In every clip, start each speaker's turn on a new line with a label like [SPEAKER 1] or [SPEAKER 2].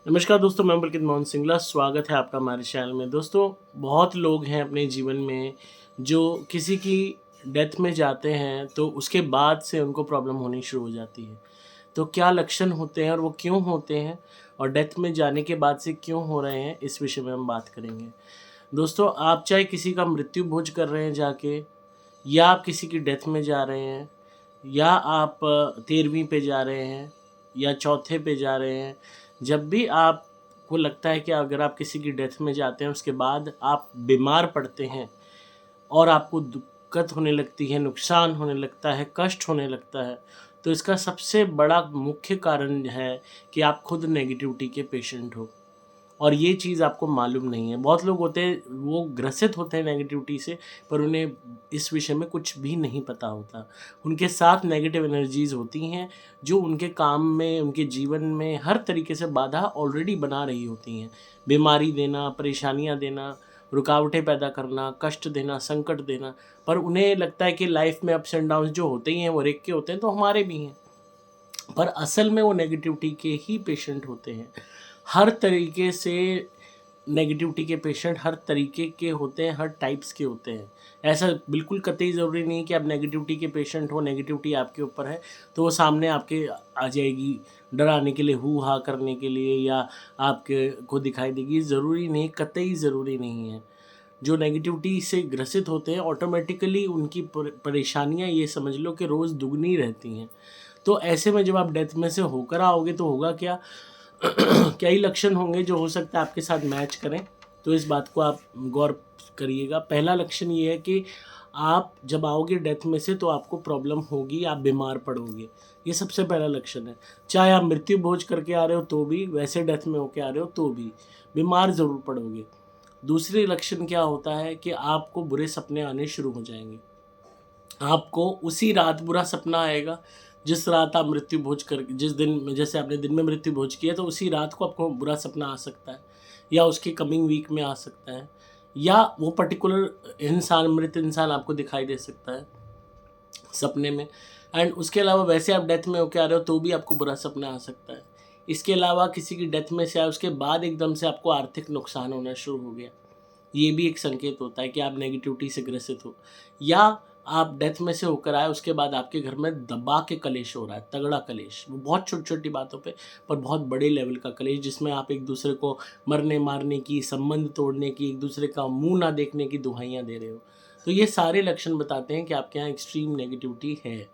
[SPEAKER 1] नमस्कार दोस्तों, मैं पुलकित मोहन सिंगला। स्वागत है आपका हमारे चैनल में। दोस्तों, बहुत लोग हैं अपने जीवन में जो किसी की डेथ में जाते हैं तो उसके बाद से उनको प्रॉब्लम होनी शुरू हो जाती है। तो क्या लक्षण होते हैं और वो क्यों होते हैं और डेथ में जाने के बाद से क्यों हो रहे हैं, इस विषय में हम बात करेंगे। दोस्तों, आप चाहे किसी का मृत्यु भोज कर रहे हैं जाके, या आप किसी की डेथ में जा रहे हैं, या आप 13वीं पे जा रहे हैं या चौथे पे जा रहे हैं, जब भी आपको लगता है कि अगर आप किसी की डेथ में जाते हैं उसके बाद आप बीमार पड़ते हैं और आपको दिक्कत होने लगती है, नुकसान होने लगता है, कष्ट होने लगता है, तो इसका सबसे बड़ा मुख्य कारण है कि आप खुद नेगेटिविटी के पेशेंट हो और ये चीज़ आपको मालूम नहीं है। बहुत लोग होते हैं, वो ग्रसित होते हैं नेगेटिविटी से, पर उन्हें इस विषय में कुछ भी नहीं पता होता। उनके साथ नेगेटिव एनर्जीज़ होती हैं, जो उनके काम में, उनके जीवन में हर तरीके से बाधा ऑलरेडी बना रही होती हैं। बीमारी देना, परेशानियाँ देना, रुकावटें पैदा करना, कष्ट देना, संकट देना। पर उन्हें लगता है कि लाइफ़ में अप्स एंड डाउन्स जो होते ही हैं, वो हर एक के होते हैं, तो हमारे भी हैं। पर असल में वो नेगेटिविटी के ही पेशेंट होते हैं। हर तरीके से नेगेटिविटी के पेशेंट हर तरीके के होते हैं, हर टाइप्स के होते हैं। ऐसा बिल्कुल कतई ज़रूरी नहीं कि आप नेगेटिविटी के पेशेंट हो, नेगेटिविटी आपके ऊपर है तो वो सामने आपके आ जाएगी डराने के लिए, हू हा करने के लिए, या आपके को दिखाई देगी। ज़रूरी नहीं, कतई ज़रूरी नहीं है। जो नेगेटिविटी से ग्रसित होते हैं ऑटोमेटिकली उनकी परेशानियाँ, ये समझ लो कि रोज़ दुगनी रहती हैं। तो ऐसे में जब आप डेथ में से होकर आओगे तो होगा क्या? कई लक्षण होंगे जो हो सकता है आपके साथ मैच करें, तो इस बात को आप गौर करिएगा। पहला लक्षण ये है कि आप जब आओगे डेथ में से तो आपको प्रॉब्लम होगी, आप बीमार पड़ोगे। ये सबसे पहला लक्षण है। चाहे आप मृत्यु भोज करके आ रहे हो तो भी, वैसे डेथ में होके आ रहे हो तो भी, बीमार ज़रूर पड़ोगे। दूसरे लक्षण क्या होता है कि आपको बुरे सपने आने शुरू हो जाएँगे। आपको उसी रात बुरा सपना आएगा, जिस रात आप मृत्यु भोज कर जिस दिन, जैसे आपने दिन में मृत्यु भोज किया तो उसी रात को आपको बुरा सपना आ सकता है, या उसके कमिंग वीक में आ सकता है, या वो पर्टिकुलर इंसान, मृत इंसान आपको दिखाई दे सकता है सपने में। एंड उसके अलावा वैसे आप डेथ में होके आ रहे हो तो भी आपको बुरा सपना आ सकता है। इसके अलावा किसी की डेथ में से आए उसके बाद एकदम से आपको आर्थिक नुकसान होना शुरू हो गया, ये भी एक संकेत होता है कि आप नेगेटिविटी से ग्रसित हो। या आप डेथ में से होकर आए, उसके बाद आपके घर में दबा के कलेश हो रहा है, तगड़ा कलेश, वो बहुत छोटी-छोटी बातों पे, पर बहुत बड़े लेवल का कलेश, जिसमें आप एक-दूसरे को मरने-मारने की, संबंध तोड़ने की, एक-दूसरे का मुँह ना देखने की दुहाइयाँ दे रहे हो। तो ये सारे लक्षण बताते हैं कि आपके यहाँ एक्सट्रीम नेगेटिविटी है।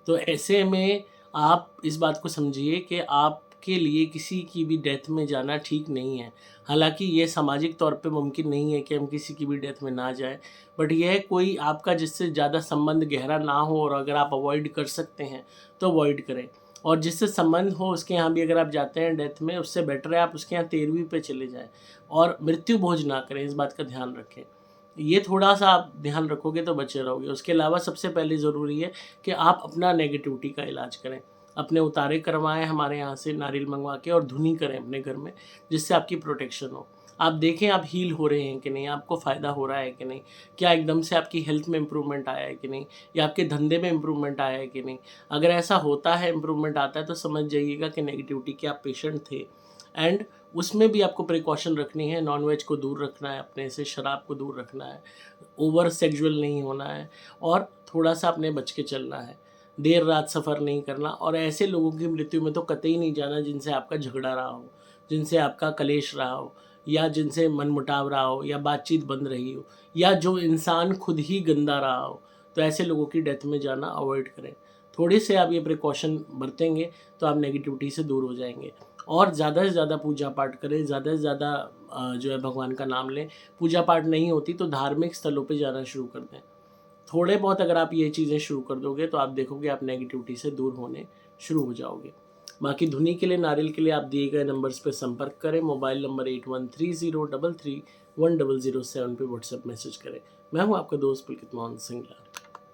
[SPEAKER 1] तो ऐसे में आप इस बात को समझिए कि आपके लिए किसी की भी डेथ में जाना ठीक नहीं है। हालाँकि ये सामाजिक तौर पे मुमकिन नहीं है कि हम किसी की भी डेथ में ना जाएँ, बट यह कोई आपका जिससे ज़्यादा संबंध गहरा ना हो और अगर आप अवॉइड कर सकते हैं, तो अवॉइड करें। और जिससे संबंध हो उसके यहाँ भी अगर आप जाते हैं डेथ में, उससे बेटर है आप उसके यहाँ 13वीं पे चले जाएँ और मृत्यु भोज ना करें, इस बात का ध्यान रखें। ये थोड़ा-सा आप ध्यान रखोगे तो बचे रहोगे। उसके अलावा सबसे पहले ज़रूरी है कि आप अपना नेगेटिविटी का इलाज करें। अपने उतारे करवाएँ हमारे यहाँ से नारियल मंगवा के और धुनी करें अपने घर में, जिससे आपकी प्रोटेक्शन हो। आप देखें आप हील हो रहे हैं कि नहीं, आपको फ़ायदा हो रहा है कि नहीं, क्या एकदम से आपकी हेल्थ में इम्प्रूवमेंट आया है कि नहीं, या आपके धंधे में इम्प्रूवमेंट आया है कि नहीं। अगर ऐसा होता है, इम्प्रूवमेंट आता है, तो समझ जाइएगा कि नेगेटिविटी के आप पेशेंट थे। एंड उसमें भी आपको प्रिकॉशन रखनी है, नॉन-वेज को दूर रखना है अपने से, शराब को दूर रखना है, ओवर सेक्सुअल नहीं होना है और थोड़ा-सा अपने बच के चलना है। देर रात सफ़र नहीं करना और ऐसे लोगों की मृत्यु में तो कतई नहीं जाना जिनसे आपका झगड़ा रहा हो, जिनसे आपका कलेश रहा हो, या जिनसे मनमुटाव रहा हो, या बातचीत बंद रही हो, या जो इंसान खुद ही गंदा रहा हो। तो ऐसे लोगों की डेथ में जाना अवॉइड करें। थोड़े से आप ये प्रिकॉशन बरतेंगे तो आप नेगेटिविटी से दूर हो जाएँगे। और ज़्यादा से ज़्यादा पूजा पाठ करें, ज़्यादा से ज़्यादा जो है भगवान का नाम लें। पूजा पाठ नहीं होती तो धार्मिक स्थलों पे जाना शुरू कर दें। थोड़े बहुत अगर आप ये चीज़ें शुरू कर दोगे तो आप देखोगे आप नेगेटिविटी से दूर होने शुरू हो जाओगे। बाकी धुनी के लिए, नारियल के लिए आप दिए गए नंबर्स पे संपर्क करें। मोबाइल नंबर 8130331007 पे व्हाट्सएप मैसेज करें। मैं हूँ आपका दोस्त पुलकित मोहन सिंगला।